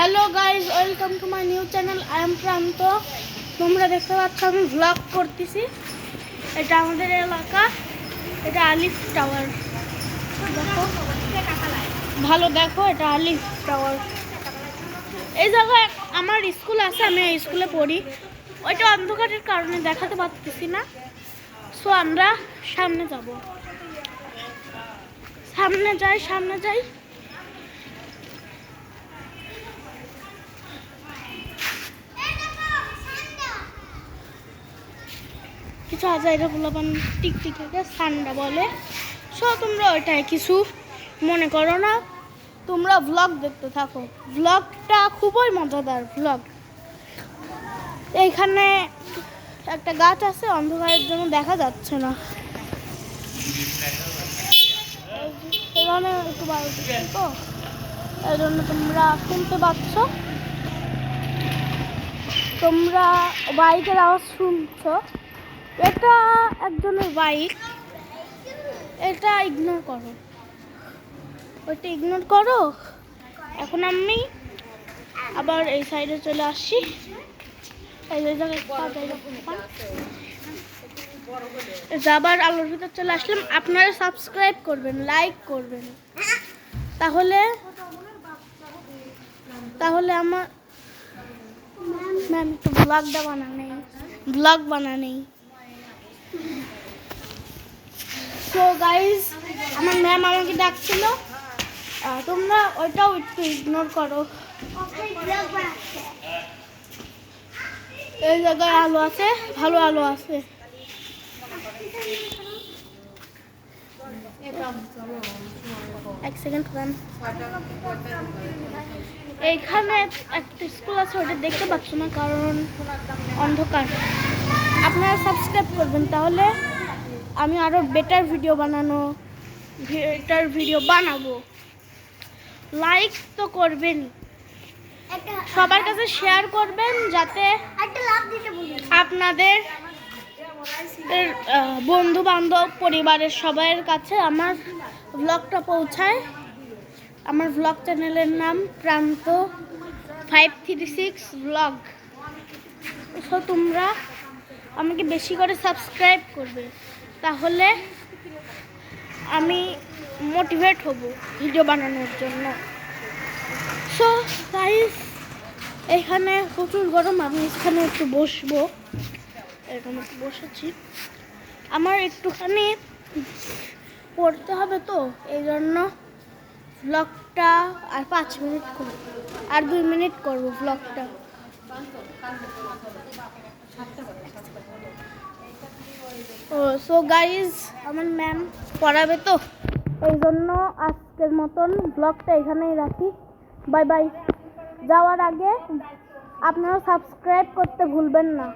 Hello guys, welcome to my new channel. I am প্রান্ত। তোমরা দেখতে পাচ্ছ আমি ভ্লগ করতেছি। এটা আমাদের এলাকা, এটা আলিফ টাওয়ার। দেখো ভালো, দেখো এটা আলিফ টাওয়ার। এই জায়গায় আমার স্কুল আছে, আমি এই স্কুলে পড়ি। ওইটা অন্ধকারের কারণে দেখাতে পারতেছি না। সো আমরা সামনে যাব, সামনে যাই। কিছু আজাইরা পোলাপান টিকটিকে সান্ডা বলে। সো তোমরা ওইটাই কিছু মনে করো না, তোমরা ভ্লগ দেখতে থাকো। ভ্লগটা খুবই মজাদার ভ্লগ। এইখানে একটা গাছ আছে, অন্ধকারের জন্য দেখা যাচ্ছে না। এখানে একটু বাড়ি তো, এই জন্য তোমরা শুনতে পাচ্ছ, তোমরা বাইকের আওয়াজ শুনছো। এটা একজনের বাইক, এটা ইগনোর করো, ওইটা ইগনোর করো। এখন আমি আবার এই সাইডে চলে আসছি। এই জায়গায় যাবার আলোর ভিতর চলে আসলাম। আপনারা সাবস্ক্রাইব করবেন, লাইক করবেন, তাহলে আমার ম্যাম একটু ব্লগ বানানে। সো গাইজ, আমার ম্যাম আমাকে ডাকছিল, তোমরা ওইটাও একটু ইগনোর করো। এই জায়গায় আলো আছে, ভালো আলো আছে। এক সেকেন্ড ম্যাম, এইখানে একটা স্কুল আছে, ওটা দেখতে পাচ্ছ না কারণ অন্ধকার। আপনারা সাবস্ক্রাইব করবেন, তাহলে আমি আরো বেটার ভিডিও বানাবো। লাইক তো করবেন, সবার কাছে শেয়ার করবেন, যাতে আপনাদের বন্ধু বান্ধব পরিবারের সবার কাছে আমার ব্লগটা পৌঁছায়। আমার ব্লগ চ্যানেলের নাম প্রান্ত 536 ব্লগ। সো তোমরা আমাকে বেশি করে সাবস্ক্রাইব করবে, তাহলে আমি মোটিভেট হব ভিডিও বানানোর জন্য। সো গাইস, এখানে প্রচুর গরম, আমি এখানে একটু বসবো। এরকম একটু বসেছি, আমার একটুখানি পড়তে হবে তো, এই জন্য ব্লগটা আর 5 মিনিট করব, আর 2 মিনিট করব ব্লগটা। সো গাইজ, আমার ম্যাম পড়াবে তো, এই জন্য আজকের মতন ব্লগটা এখানেই রাখি। Bye bye. যাওয়ার আগে আপনারা সাবস্ক্রাইব করতে ভুলবেন না।